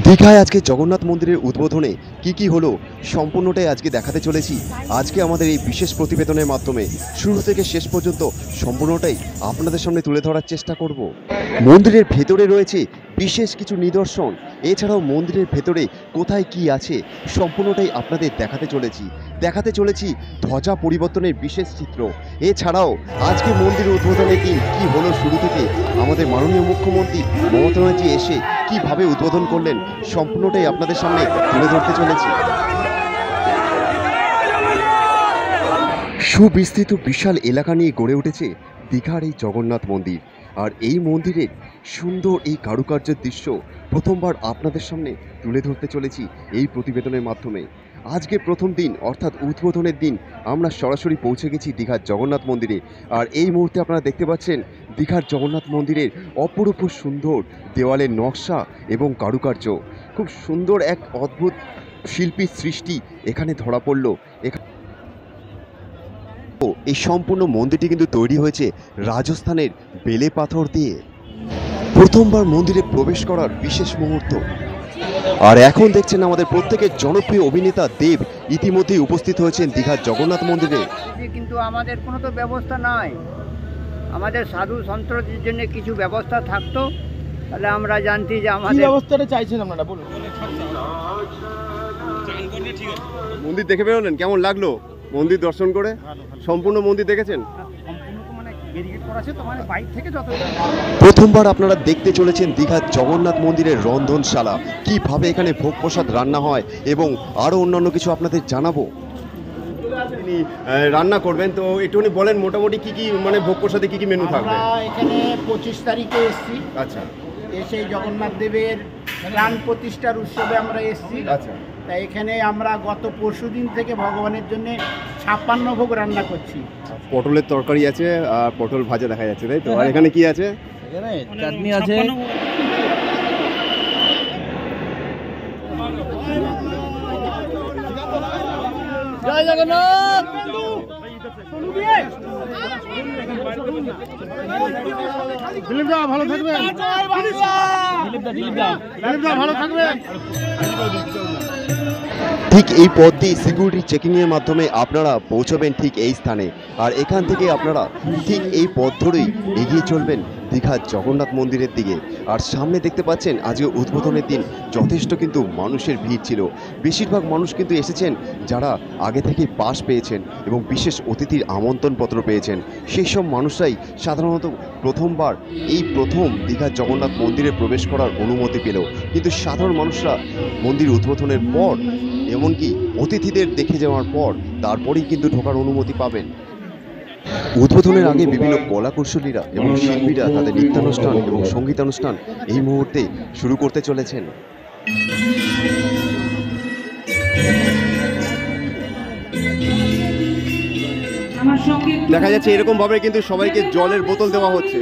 দীঘায় আজকে জগন্নাথ মন্দিরের উদ্বোধনে কি হলো সম্পূর্ণটাই আজকে দেখাতে চলেছি। আজকে আমাদের এই বিশেষ প্রতিবেদনের মাধ্যমে শুরু থেকে শেষ পর্যন্ত সম্পূর্ণটাই আপনাদের সামনে তুলে ধরার চেষ্টা করব। মন্দিরের ভেতরে রয়েছে বিশেষ কিছু নিদর্শন, এছাড়াও মন্দিরের ভেতরে কোথায় কি আছে সম্পূর্ণটাই আপনাদের দেখাতে চলেছি ধ্বজা পরিবর্তনের বিশেষ চিত্র। এছাড়াও আজকে মন্দির উদ্বোধনের দিন কি হলো শুরু থেকে আমাদের মাননীয় মুখ্যমন্ত্রী মমতা ব্যানার্জি এসে কিভাবে উদ্বোধন করলেন সম্পূর্ণটাই আপনাদের সামনে তুলে ধরতে চলেছি। সুবিস্তৃত বিশাল এলাকা নিয়ে গড়ে উঠেছে দীঘার এই জগন্নাথ মন্দির, আর এই মন্দিরের সুন্দর এই কারুকার্যের দৃশ্য প্রথমবার আপনাদের সামনে তুলে ধরতে চলেছি এই প্রতিবেদনের মাধ্যমে। আজকে প্রথম দিন অর্থাৎ উদ্বোধনের দিন আমরা সরাসরি পৌঁছে গেছি দীঘার জগন্নাথ মন্দিরে। আর এই মুহূর্তে আপনারা দেখতে পাচ্ছেন দীঘার জগন্নাথ মন্দিরের অপরূপ সুন্দর দেওয়ালের নকশা এবং কারুকার্য। খুব সুন্দর এক অদ্ভুত শিল্পীর সৃষ্টি এখানে ধরা পড়ল। এই সম্পূর্ণ মন্দিরটি কিন্তু তৈরি হয়েছে রাজস্থানের বেলে পাথর দিয়ে। প্রথমবার মন্দিরে প্রবেশ করার বিশেষ মুহূর্ত। আর এখন দেখছেন আমাদের প্রত্যেকের জনপ্রিয় অভিনেতা দেব ইতিমধ্যেই উপস্থিত হয়েছেন দীঘার জগন্নাথ মন্দিরে। কিন্তু আমাদের কোনো তো ব্যবস্থা নাই, আমাদের সাধু সন্তদের জন্য কিছু ব্যবস্থা থাকতো তাহলে আমরা জানতি যে আমাদের ব্যবস্থাটা চাইছেন আপনারা বলুন। মন্দির দেখে বেরোলেন, কেমন লাগলো মন্দির দর্শন করে? সম্পূর্ণ মন্দির দেখেছেন? প্রথমবার আপনারা দেখতে চলেছেন দীঘার জগন্নাথ মন্দিরের রন্ধনশালা, কিভাবে এখানে ভোগ প্রসাদ রান্না হয় এবং আরো অন্যান্য কিছু আপনাদের জানাবো। তিনি রান্না করবেন, তো একটুখানি বলেন মোটামুটি কি কি মানে ভোগ প্রসাদে কি কি মেনু থাকবে? এখানে 25 তারিখে এসেছি। আচ্ছা। এসে জগন্নাথ দেবের প্রাণ প্রতিষ্ঠার উৎসবে আমরা এসেছি। আচ্ছা। তাই এখানে আমরা গত পরশুদিন থেকে ভগবানের জন্য 56 ভোগ রান্না করছি। পটলের তরকারি আছে আর পটল ভাজা দেখা যাচ্ছে, তাই তো? আর এখানে কি আছে? এখানে চাটনি আছে। জয় জগন্নাথ। দিলীপদা ভালো থাকবেন। দিলীপদা ভালো থাকবেন। ঠিক এই পথ দিয়ে সিকিউরিটি চেকিং এর মাধ্যমে আপনারা পৌঁছবেন ঠিক এই স্থানে। আর এখান থেকে আপনারা ঠিক এই পথ ধরেই এগিয়ে চলবেন দীঘার জগন্নাথ মন্দিরের দিকে। আর সামনে দেখতে পাচ্ছেন আজকে উদ্বোধনের দিন যথেষ্ট কিন্তু মানুষের ভিড় ছিল। বেশিরভাগ মানুষ কিন্তু এসেছেন যারা আগে থেকে পাস পেয়েছেন এবং বিশেষ অতিথির আমন্ত্রণপত্র পেয়েছেন। সেই সব মানুষরাই সাধারণত প্রথমবার এই প্রথম দীঘার জগন্নাথ মন্দিরে প্রবেশ করার অনুমতি পেল। কিন্তু সাধারণ মানুষরা মন্দির উদ্বোধনের পর এমনকি অতিথিদের দেখে যাওয়ার পর তারপরেই কিন্তু ঢোকার অনুমতি পাবেন। উদ্বোধনের আগে বিভিন্ন কলাকুশলীরা এবং শিল্পীরা তাদের নৃত্যানুষ্ঠান এবং সঙ্গীতানুষ্ঠান এই মুহূর্তে শুরু করতে চলেছেন। দেখা যাচ্ছে এরকম ভাবে কিন্তু সবাইকে জলের বোতল দেওয়া হচ্ছে।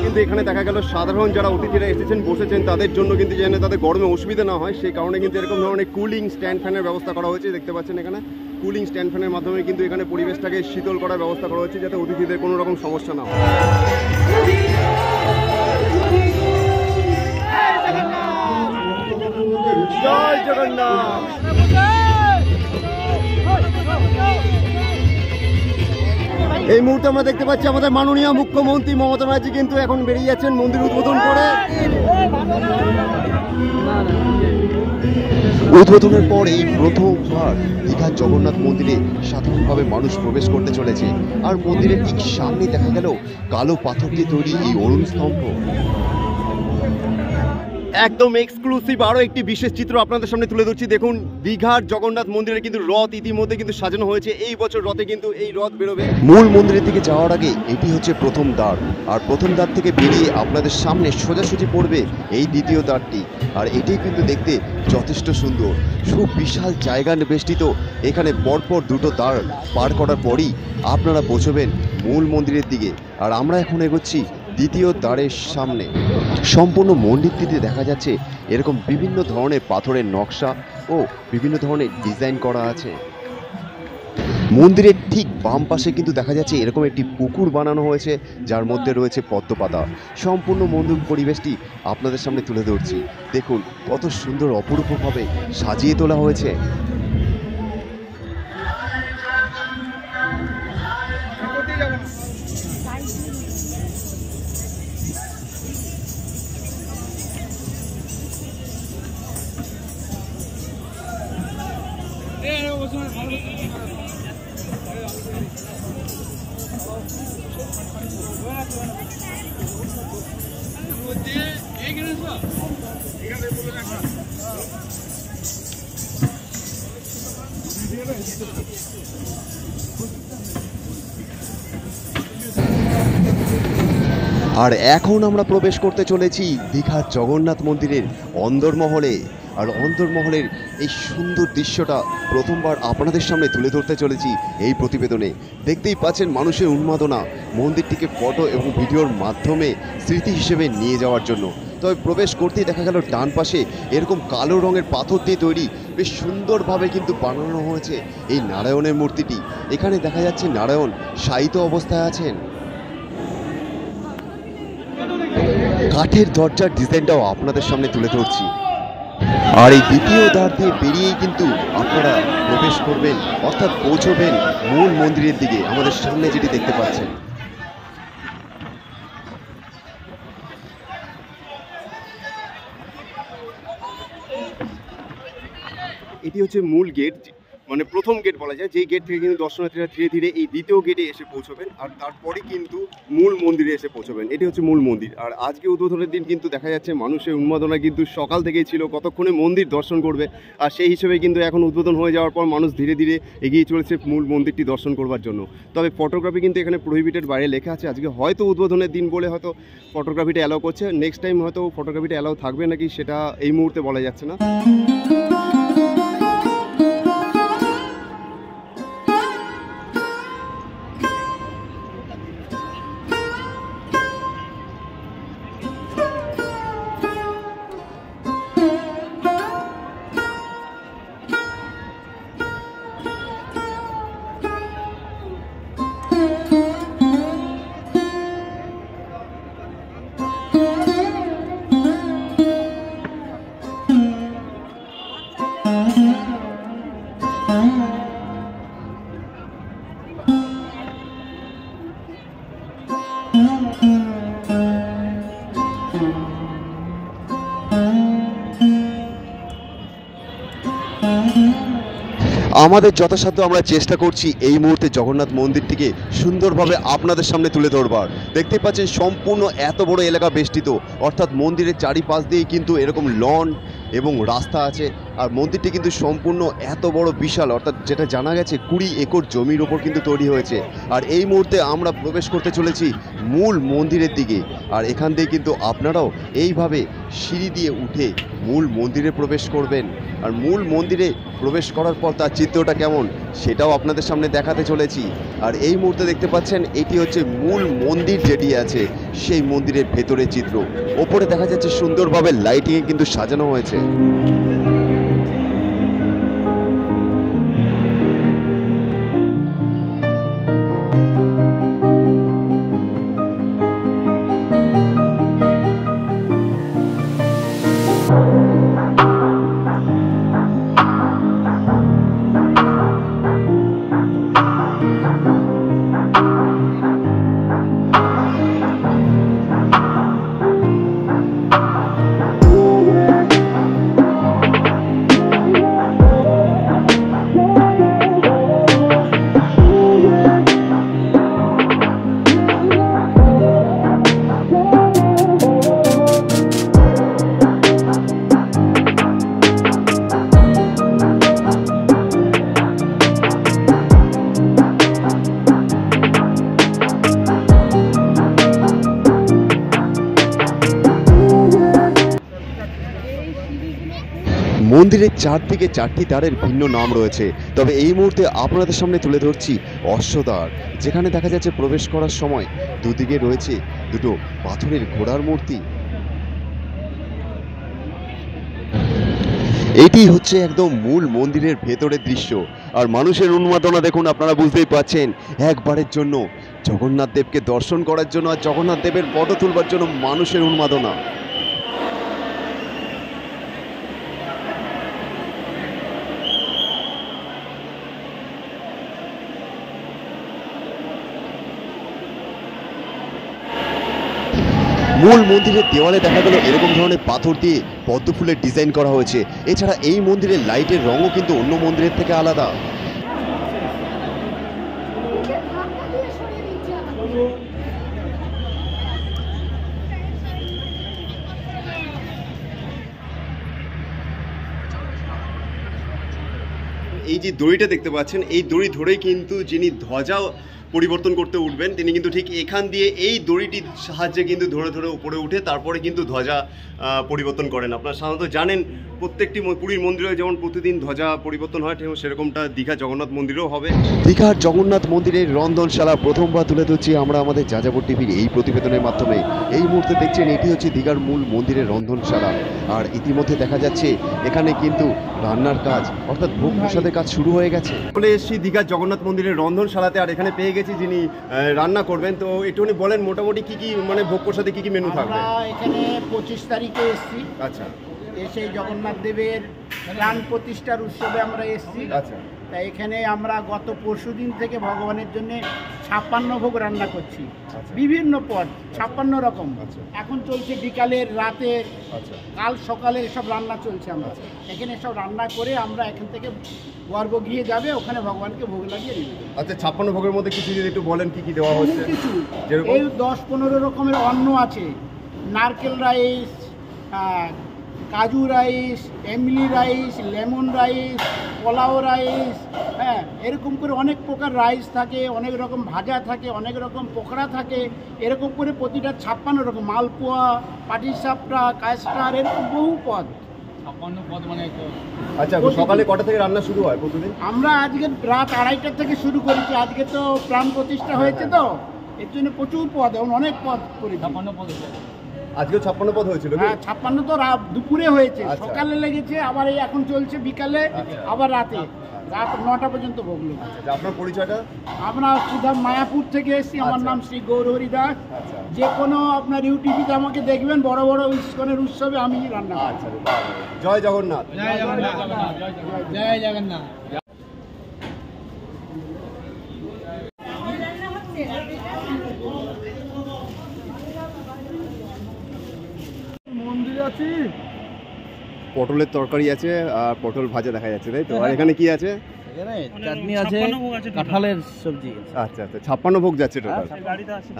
কিন্তু এখানে দেখা গেল সাধারণ যারা অতিথিরা এসেছেন বসেছেন তাদের জন্য কিন্তু যেন তাদের গরমে অসুবিধা না হয় সেই কারণে কিন্তু এরকম ধরনের কুলিং স্ট্যান্ড ফ্যানের ব্যবস্থা করা হয়েছে। দেখতে পাচ্ছেন এখানে কুলিং স্ট্যান্ড ফ্যানের মাধ্যমে কিন্তু এখানে পরিবেশটাকে শীতল করার ব্যবস্থা করা হয়েছে যাতে অতিথিদের কোনো রকম সমস্যা না হয়। জয় জগন্নাথ। এই মুহূর্তে আমরা দেখতে পাচ্ছি আমাদের মাননীয় মুখ্যমন্ত্রী মমতা ব্যানার্জি কিন্তু এখন বেরিয়ে যাচ্ছেন মন্দির উদ্বোধন করে। উদ্বোধনের পর এই প্রথমবার দীঘার জগন্নাথ মন্দিরে সাধারণভাবে মানুষ প্রবেশ করতে চলেছে। আর মন্দিরের ঠিক সামনে দেখা গেল কালো পাথর দিয়ে তৈরি এই অরুণ স্তম্ভ। একদম এক্সক্লুসিভ আরো একটি বিশেষ চিত্র আপনাদের সামনে তুলে ধরছি। দেখুন দীঘার জগন্নাথ মন্দিরে কিন্তু রথ ইতিমধ্যে কিন্তু সাজানো হয়েছে। এই বছর রথে কিন্তু এই রথ বেরোবে। মূল মন্দিরের দিকে যাওয়ার আগে এটি হচ্ছে প্রথম দ্বার, আর প্রথম দ্বার থেকে বেরিয়ে আপনাদের সামনে সোজাসুজি পড়বে এই দ্বিতীয় দ্বারটি। আর এটি কিন্তু দেখতে যথেষ্ট সুন্দর, খুব বিশাল জায়গা বেষ্টিত। এখানে পরপর দুটো দ্বার পার করার পরই আপনারা পৌঁছবেন মূল মন্দিরের দিকে। আর আমরা এখন এগোচ্ছি দ্বিতীয় দ্বারের সামনে সম্পূর্ণ মন্দিরটিতে দেখা যাচ্ছে এরকম বিভিন্ন ধরনের পাথরের নকশা ও বিভিন্ন ধরনের ডিজাইন করা আছে। মন্দিরের ঠিক বাম পাশে কিন্তু দেখা যাচ্ছে এরকম একটি পুকুর বানানো হয়েছে, যার মধ্যে রয়েছে পদ্মপাতা। সম্পূর্ণ মন্দির পরিবেশটি আপনাদের সামনে তুলে ধরছি। দেখুন কত সুন্দর অপরূপভাবে সাজিয়ে তোলা হয়েছে। আর এখন আমরা প্রবেশ করতে চলেছি দীঘার জগন্নাথ মন্দিরের অন্দরমহলে। আর অন্দরমহলের এই সুন্দর দৃশ্যটা প্রথমবার আপনাদের সামনে তুলে ধরতে চলেছি এই প্রতিবেদনে। দেখতেই পাচ্ছেন মানুষের উন্মাদনা মন্দিরটিকে ফটো এবং ভিডিওর মাধ্যমে স্মৃতি হিসেবে নিয়ে যাওয়ার জন্য। তবে প্রবেশ করতেই দেখা গেল ডান পাশে এরকম কালো রঙের পাথর দিয়ে তৈরি বেশ সুন্দরভাবে কিন্তু বানানো হয়েছে এই নারায়ণের মূর্তিটি। এখানে দেখা যাচ্ছে নারায়ণ শায়িত অবস্থায় আছেন। কাঠের দরজার ডিজাইনটাও আপনাদের সামনে তুলে ধরছি। আর এই দ্বিতীয় দ্বার দিয়ে বেরিয়েই কিন্তু আপনারা প্রবেশ করবেন, অর্থাৎ পৌঁছবেন মূল মন্দিরের দিকে। আমাদের সামনে যেটি দেখতে পাচ্ছেন, এটি হচ্ছে মূল গেট, মানে প্রথম গেট বলা যায়, যেই গেট থেকে কিন্তু দর্শনার্থীরা ধীরে ধীরে এই দ্বিতীয় গেটে এসে পৌঁছবেন আর তারপরে কিন্তু মূল মন্দিরে এসে পৌঁছবেন। এটি হচ্ছে মূল মন্দির। আর আজকে উদ্বোধনের দিন কিন্তু দেখা যাচ্ছে মানুষের উন্মাদনা কিন্তু সকাল থেকেই ছিল, কতক্ষণে মন্দির দর্শন করবে। আর সেই হিসেবে কিন্তু এখন উদ্বোধন হয়ে যাওয়ার পর মানুষ ধীরে ধীরে এগিয়ে চলেছে মূল মন্দিরটি দর্শন করবার জন্য। তবে ফটোগ্রাফি কিন্তু এখানে প্রোহিবিটেড, বাইরে লেখা আছে। আজকে হয়তো উদ্বোধনের দিন বলে হয়তো ফটোগ্রাফিটা অ্যালাউ করছে, নেক্সট টাইম হয়তো ফটোগ্রাফিটা অ্যালাউ থাকবে নাকি সেটা এই মুহূর্তে বলা যাচ্ছে না। আমাদের যথাসাধ্য আমরা চেষ্টা করছি এই মুহূর্তে জগন্নাথ মন্দিরটিকে সুন্দরভাবে আপনাদের সামনে তুলে ধরবার। দেখতে পাচ্ছেন সম্পূর্ণ এত বড় এলাকা বেষ্টিত, অর্থাৎ মন্দিরের চারিপাশ দিয়েই কিন্তু এরকম লন এবং রাস্তা আছে। আর মন্দিরটি কিন্তু সম্পূর্ণ এত বড় বিশাল, অর্থাৎ যেটা জানা গেছে 20 একর জমির ওপর কিন্তু তৈরি হয়েছে। আর এই মুহূর্তে আমরা প্রবেশ করতে চলেছি মূল মন্দিরের দিকে। আর এখান দিয়ে কিন্তু আপনারাও এইভাবে সিঁড়ি দিয়ে উঠে মূল মন্দিরে প্রবেশ করবেন। আর মূল মন্দিরে প্রবেশ করার পর তার চিত্রটা কেমন সেটাও আপনাদের সামনে দেখাতে চলেছি। আর এই মুহূর্তে দেখতে পাচ্ছেন এটি হচ্ছে মূল মন্দির যেটি আছে সেই মন্দিরের ভেতরের চিত্র। ওপরে দেখা যাচ্ছে সুন্দরভাবে লাইটিংয়ে কিন্তু সাজানো হয়েছে। মন্দিরের চারদিকে চারটি দ্বারের ভিন্ন নাম রয়েছে, তবে এই মুহূর্তে আপনাদের সামনে তুলে ধরছি অশ্বদ্বার, যেখানে দেখা যাচ্ছে প্রবেশ করার সময় দুদিকে রয়েছে দুটো পাথরের ঘোড়ার মূর্তি। এটি হচ্ছে একদম মূল মন্দিরের ভেতরের দৃশ্য। আর মানুষের উন্মাদনা দেখুন, আপনারা বুঝতেই পাচ্ছেন, একবারের জন্য জগন্নাথ দেবকে দর্শন করার জন্য আর জগন্নাথ দেবের ফটো তুলবার জন্য মানুষের উন্মাদনা। মূল মন্দিরের দেওয়ালে দেখা গেল এরকম ধরনের পাথর দিয়ে পদ্ম ফুলের ডিজাইন করা হয়েছে। এছাড়া এই মন্দিরের লাইটের রঙও কিন্তু অন্য মন্দিরের থেকে আলাদা। এই যে দড়িটা দেখতে পাচ্ছেন, এই দড়ি ধরেই কিন্তু যিনি ধ্বজা পরিবর্তন করতে উঠবেন তিনি কিন্তু ঠিক এখান দিয়ে এই দড়িটির সাহায্যে কিন্তু ধরে ধরে উপরে উঠে তারপরে কিন্তু ধ্বজা পরিবর্তন করেন। আপনারা সাধারণত জানেন প্রত্যেকটি পুরীর মন্দিরে যেমন প্রতিদিন ধ্বজা পরিবর্তন হয়, ঠিক সেরকমটা দীঘা জগন্নাথ মন্দিরেও হবে। দীঘার জগন্নাথ মন্দিরের রন্ধনশালা প্রথমবার তুলে ধরছি আমরা আমাদের যাযাবর টিভির এই প্রতিবেদনের মাধ্যমে। এই মুহূর্তে দেখছেন এটি হচ্ছে দীঘার মূল মন্দিরের রন্ধনশালা। আর ইতিমধ্যে দেখা যাচ্ছে এখানে কিন্তু রান্নার কাজ অর্থাৎ ভোগ প্রসাদের কাজ শুরু হয়ে গেছে। চলে এসেছি দীঘার জগন্নাথ মন্দিরের রন্ধনশালাতে, আর এখানে পেয়ে গেছি যিনি রান্না করবেন। তো একটুখানি বলেন মোটামুটি কি কি মানে ভোগ প্রসাদে কি কি মেনু থাকবে? আমরা এখানে 25 তারিখে এসেছি। আচ্ছা, এসে জগন্নাথ দেবের প্রাণ প্রতিষ্ঠার উৎসবে আমরা এসেছি। আচ্ছা। তাই এখানে আমরা গত পরশুদিন থেকে ভগবানের জন্য 56 ভোগ রান্না করছি। আচ্ছা। বিভিন্ন পদ 56 রকম। আচ্ছা। এখন চলছে বিকালের, রাতের, আচ্ছা, কাল সকালে সব রান্না চলছে। আমরা এখানে সব রান্না করে আমরা এখান থেকে গর্ব গিয়ে যাবে, ওখানে ভগবানকে ভোগ লাগিয়ে দিবে। আচ্ছা। 56 ভোগের মধ্যে কিছু যদি একটু বলেন কি কি দেওয়া হচ্ছে? কিছু যেরকম? এই 10-15 রকমের অন্ন আছে। নারকেল রাইস, কাজু রাইস, এমলি rice, lemon rice, pulao rice, হ্যাঁ, এরকম করে অনেক প্রকার রাইস থাকে, অনেক রকম ভাজা থাকে, অনেক রকম পকোড়া থাকে, এরকম করে প্রতিটা 56 রকম, মালপোয়া, পাটিসাপটা, কাস্টার, এরকম বহু পদ। আচ্ছা, সকালে কটা থেকে রান্না শুরু হয় প্রতিদিন? আমরা আজকে রাত 2:30 থেকে শুরু করেছি। আজকে তো প্রাণ প্রতিষ্ঠা হয়েছে, তো এর জন্য প্রচুর পদ, এবং অনেক পদ করেছি। আজকে 56 পদ হয়েছিল? হ্যাঁ, 56 তো দুপুরে হয়েছে, আচ্ছা। সকালে লেগেছে, আবার এই এখন চলছে বিকালে, আবার রাতে, রাত 9টা পর্যন্ত ভোগলো। আচ্ছা, আপনার পরিচয়টা? আমরা সুধা মায়াপুর থেকে এসেছি। আমার আচ্ছা। নাম শ্রী গৌরহরি দাস। আচ্ছা। যে কোনো আপনার ইউটিভিতে আমাকে দেখবেন, বড় বড় ইস্কনের উৎসবে আমি রান্না করি। আচ্ছা, জয় জগন্নাথ। জয় জগন্নাথ। জয় জগন্নাথ। মন্দির আছে, পটলের তরকারি আছে আর পটল ভাজা দেখা যাচ্ছে, তাই তো? আর এখানে কি আছে? চাটনি আছে, কাঁঠালের সবজি। আচ্ছা আচ্ছা, 56 ভোগ যাচ্ছে টোটাল।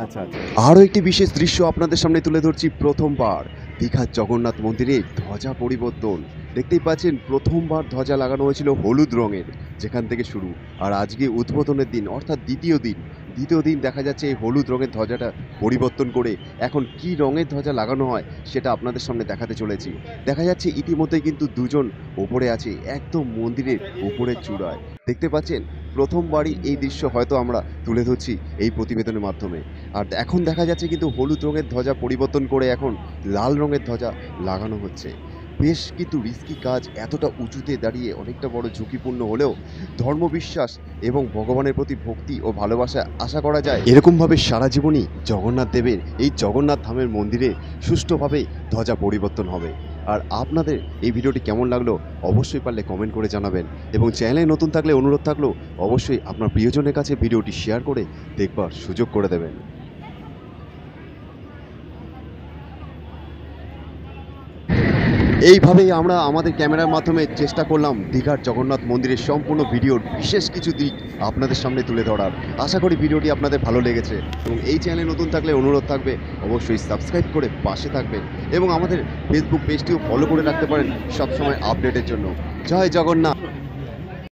আচ্ছা আচ্ছা। আরও একটি বিশেষ দৃশ্য আপনাদের সামনে তুলে ধরছি। প্রথমবার দীঘার জগন্নাথ মন্দিরে ধ্বজা পরিবর্তন। দেখতেই পাচ্ছেন প্রথমবার ধ্বজা লাগানো হয়েছিল হলুদ রঙের, যেখান থেকে শুরু। আর আজকে উদ্বোধনের দিন অর্থাৎ দ্বিতীয় দিন দেখা যাচ্ছে এই হলুদ রঙের ধ্বজাটা পরিবর্তন করে এখন কি রঙের ধ্বজা লাগানো হয় সেটা আপনাদের সামনে দেখাতে চলেছি। দেখা যাচ্ছে ইতিমধ্যে কিন্তু দুজন ওপরে আছে, একদম মন্দিরের উপরের চূড়ায়। দেখতে পাচ্ছেন প্রথমবারই এই দৃশ্য হয়তো আমরা তুলে ধরছি এই প্রতিবেদনের মাধ্যমে। আর এখন দেখা যাচ্ছে কিন্তু হলুদ রঙের ধ্বজা পরিবর্তন করে এখন লাল রঙের ধ্বজা লাগানো হচ্ছে। বেশ কিন্তু রিস্কি কাজ, এতটা উঁচুতে দাঁড়িয়ে অনেকটা বড় ঝুঁকিপূর্ণ হলেও ধর্মবিশ্বাস এবং ভগবানের প্রতি ভক্তি ও ভালোবাসা আশা করা যায় এরকমভাবে সারা জীবনই জগন্নাথ দেবের এই জগন্নাথ ধামের মন্দিরে সুষ্ঠুভাবে ধ্বজা পরিবর্তন হবে। আর আপনাদের এই ভিডিওটি কেমন লাগলো অবশ্যই পারলে কমেন্ট করে জানাবেন, এবং চ্যানেলে নতুন থাকলে অনুরোধ থাকলো অবশ্যই আপনার প্রিয়জনের কাছে ভিডিওটি শেয়ার করে দেখবার সুযোগ করে দেবেন। এইভাবেই আমরা আমাদের ক্যামেরার মাধ্যমে চেষ্টা করলাম দীঘার জগন্নাথ মন্দিরের সম্পূর্ণ ভিডিওর বিশেষ কিছু দিক আপনাদের সামনে তুলে ধরার। আশা করি ভিডিওটি আপনাদের ভালো লেগেছে, এবং এই চ্যানেলে নতুন থাকলে অনুরোধ থাকবে অবশ্যই সাবস্ক্রাইব করে পাশে থাকবেন, এবং আমাদের ফেসবুক পেজটিও ফলো করে রাখতে পারেন সবসময় আপডেটের জন্য। জয় জগন্নাথ।